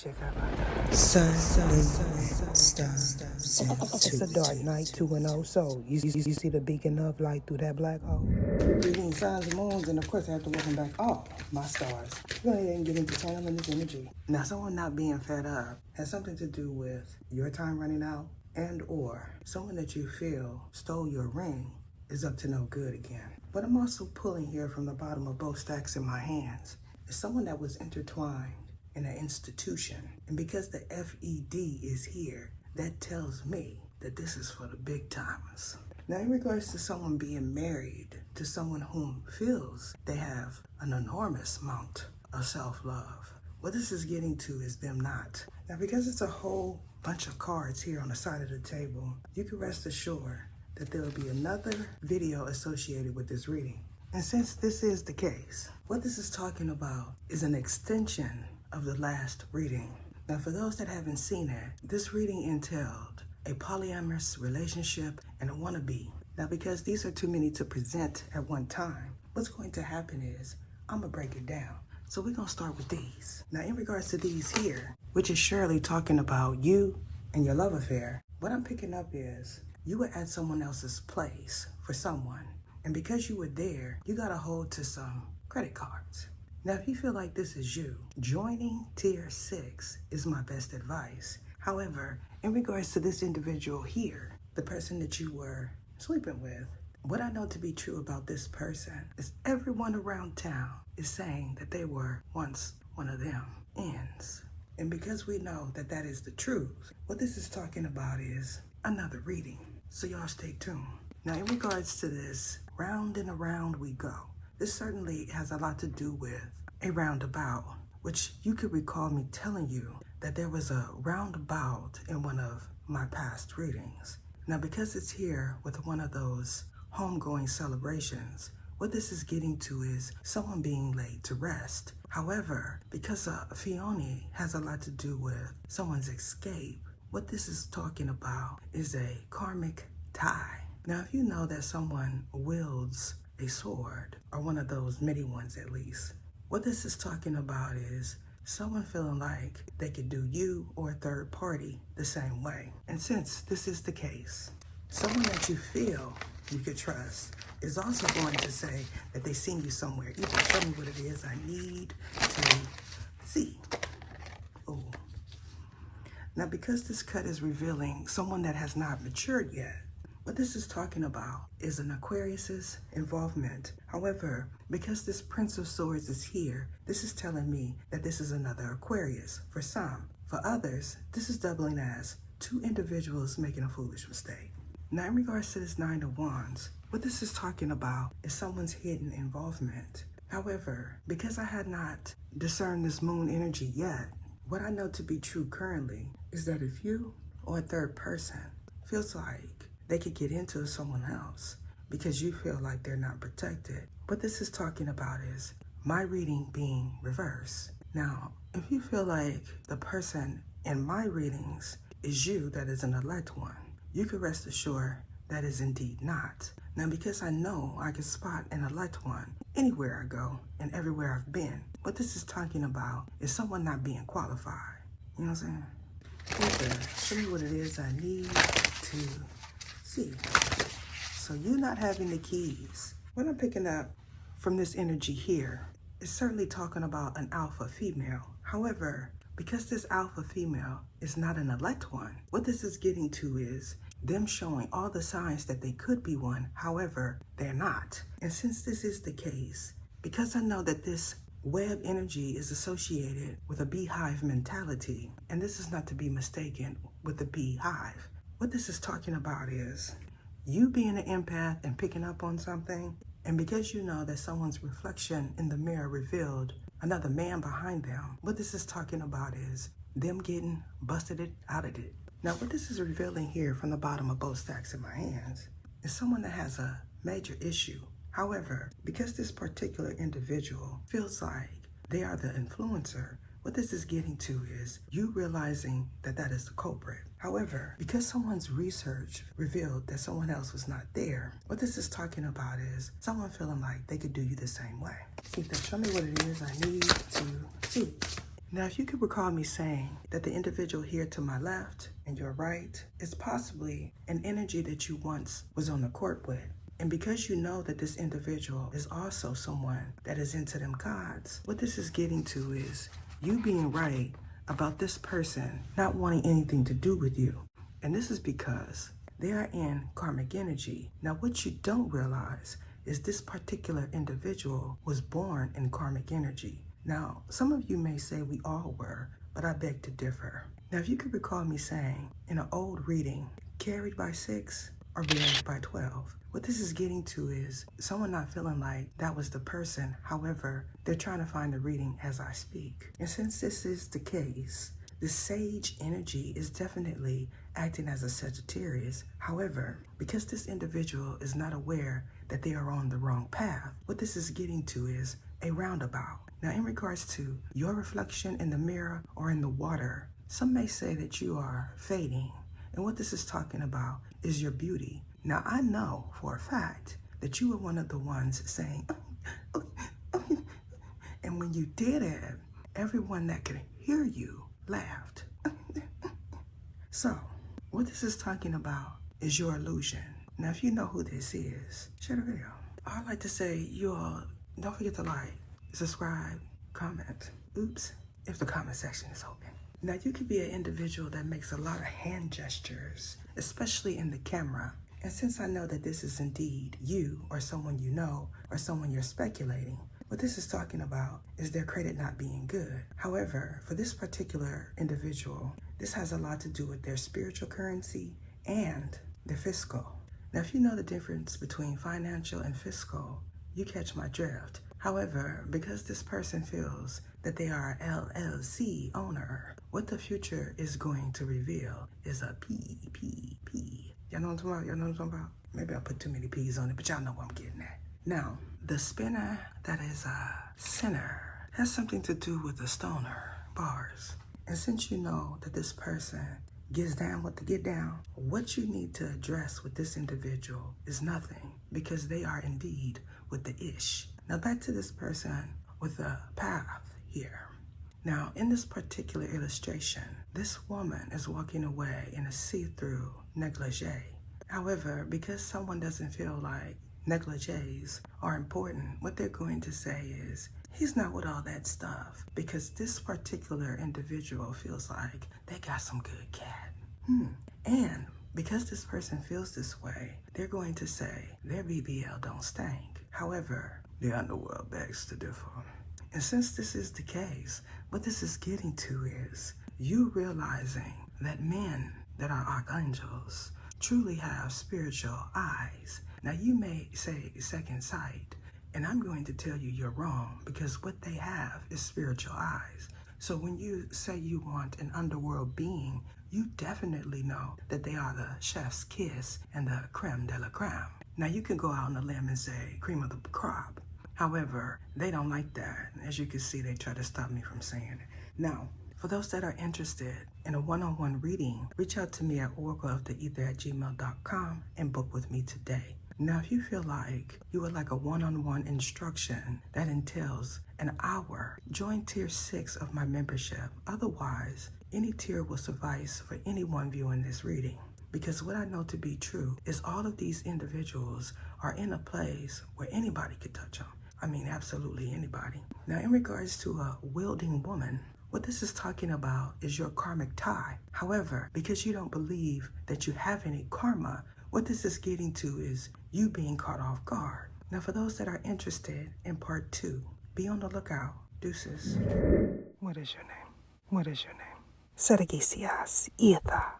It's a dark night, 2-0. So, you see the beacon of light through that black hole? Reading signs and moons, and of course, I have to welcome back all my stars. Go ahead and get into channeling this energy. Now, someone not being fed up has something to do with your time running out, and or someone that you feel stole your ring is up to no good again. But I'm also pulling here from the bottom of both stacks in my hands. It's someone that was intertwined in an institution. And because the FED is here, that tells me that this is for the big timers. Now, in regards to someone being married to someone whom feels they have an enormous amount of self-love, what this is getting to is them not. Now, because it's a whole bunch of cards here on the side of the table, you can rest assured that there will be another video associated with this reading. And since this is the case, what this is talking about is an extension of the last reading. Now, for those that haven't seen it, this reading entailed a polyamorous relationship and a wannabe. Now, because these are too many to present at one time, what's going to happen is I'm gonna break it down. So we're gonna start with these. Now, in regards to these here, which is surely talking about you and your love affair, what I'm picking up is you were at someone else's place for someone. And because you were there, you got a hold to some credit cards. Now, if you feel like this is you, joining tier 6 is my best advice. However, in regards to this individual here, the person that you were sleeping with, what I know to be true about this person is everyone around town is saying that they were once one of them ends. And because we know that that is the truth, what this is talking about is another reading. So y'all stay tuned. Now, in regards to this, round and around we go. This certainly has a lot to do with a roundabout, which you could recall me telling you that there was a roundabout in one of my past readings. Now, because it's here with one of those homegoing celebrations, what this is getting to is someone being laid to rest. However, because Fiona has a lot to do with someone's escape, what this is talking about is a karmic tie. Now, if you know that someone wields a sword, or one of those mini ones at least, what this is talking about is someone feeling like they could do you or a third party the same way. And since this is the case, someone that you feel you could trust is also going to say that they've seen you somewhere. You can tell me what it is I need to see. Oh. Now, because this cut is revealing someone that has not matured yet, what this is talking about is an Aquarius's involvement. However, because this Prince of Swords is here, this is telling me that this is another Aquarius for some. For others, this is doubling as two individuals making a foolish mistake. Now, in regards to this Nine of Wands, what this is talking about is someone's hidden involvement. However, because I had not discerned this moon energy yet, what I know to be true currently is that if you or a third person feels like they could get into someone else because you feel like they're not protected, what this is talking about is my reading being reversed. Now, if you feel like the person in my readings is you that is an elect one, you can rest assured that is indeed not. Now, because I know I can spot an elect one anywhere I go and everywhere I've been, what this is talking about is someone not being qualified. You know what I'm saying? Okay, show me what it is I need to see. So you not having the keys. What I'm picking up from this energy here is certainly talking about an alpha female. However, because this alpha female is not an elect one, what this is getting to is them showing all the signs that they could be one, however, they're not. And since this is the case, because I know that this web energy is associated with a beehive mentality, and this is not to be mistaken with the beehive, what this is talking about is you being an empath and picking up on something, and because you know that someone's reflection in the mirror revealed another man behind them, what this is talking about is them getting busted out of it. Now, what this is revealing here from the bottom of both stacks in my hands is someone that has a major issue. However, because this particular individual feels like they are the influencer, what this is getting to is you realizing that that is the culprit. However, because someone's research revealed that someone else was not there, what this is talking about is someone feeling like they could do you the same way. Ether, show me what it is I need to see. Now, if you could recall me saying that the individual here to my left and your right is possibly an energy that you once was on the court with. And because you know that this individual is also someone that is into them cards, what this is getting to is you being right about this person not wanting anything to do with you. And this is because they are in karmic energy. Now, what you don't realize is this particular individual was born in karmic energy. Now, some of you may say we all were, but I beg to differ. Now, if you could recall me saying in an old reading, carried by 6 or married by 12, what this is getting to is someone not feeling like that was the person. However, they're trying to find the reading as I speak. And since this is the case, the sage energy is definitely acting as a Sagittarius. However, because this individual is not aware that they are on the wrong path, what this is getting to is a roundabout. Now, in regards to your reflection in the mirror or in the water, some may say that you are fading. And what this is talking about is your beauty. Now, I know for a fact that you were one of the ones saying, and when you did it, everyone that could hear you laughed. So, what this is talking about is your illusion. Now, if you know who this is, share the video. I'd like to say you all don't forget to like, subscribe, comment. Oops, if the comment section is open. Now, you could be an individual that makes a lot of hand gestures, especially in the camera. And since I know that this is indeed you or someone you know or someone you're speculating, what this is talking about is their credit not being good. However, for this particular individual, this has a lot to do with their spiritual currency and their fiscal. Now, if you know the difference between financial and fiscal, you catch my drift. However, because this person feels that they are an LLC owner, what the future is going to reveal is a PPP. Y'all know what I'm talking about? Y'all know what I'm talking about? Maybe I put too many P's on it, but y'all know what I'm getting at. Now, the spinner that is a sinner has something to do with the stoner, bars. And since you know that this person gets down with the get down, what you need to address with this individual is nothing, because they are indeed with the ish. Now, back to this person with the path here. Now, in this particular illustration, this woman is walking away in a see-through negligee. However, because someone doesn't feel like negligees are important, what they're going to say is, he's not with all that stuff, because this particular individual feels like they got some good cat. And because this person feels this way, they're going to say their BBL don't stink. However, the underworld begs to differ. And since this is the case, what this is getting to is you realizing that men that are archangels truly have spiritual eyes. Now, you may say second sight, and I'm going to tell you you're wrong, because what they have is spiritual eyes. So when you say you want an underworld being, you definitely know that they are the chef's kiss and the creme de la creme. Now, you can go out on a limb and say cream of the crop. However, they don't like that. As you can see, they try to stop me from saying it. Now, for those that are interested in a one-on-one reading, reach out to me at oracleoftheether@gmail.com and book with me today. Now, if you feel like you would like a one-on-one instruction that entails an hour, join tier 6 of my membership. Otherwise, any tier will suffice for anyone viewing this reading. Because what I know to be true is all of these individuals are in a place where anybody could touch them. I mean, absolutely anybody. Now, in regards to a wielding woman, what this is talking about is your karmic tie. However, because you don't believe that you have any karma, what this is getting to is you being caught off guard. Now, for those that are interested in part 2, be on the lookout. Deuces. What is your name? What is your name? Sergisias Ether.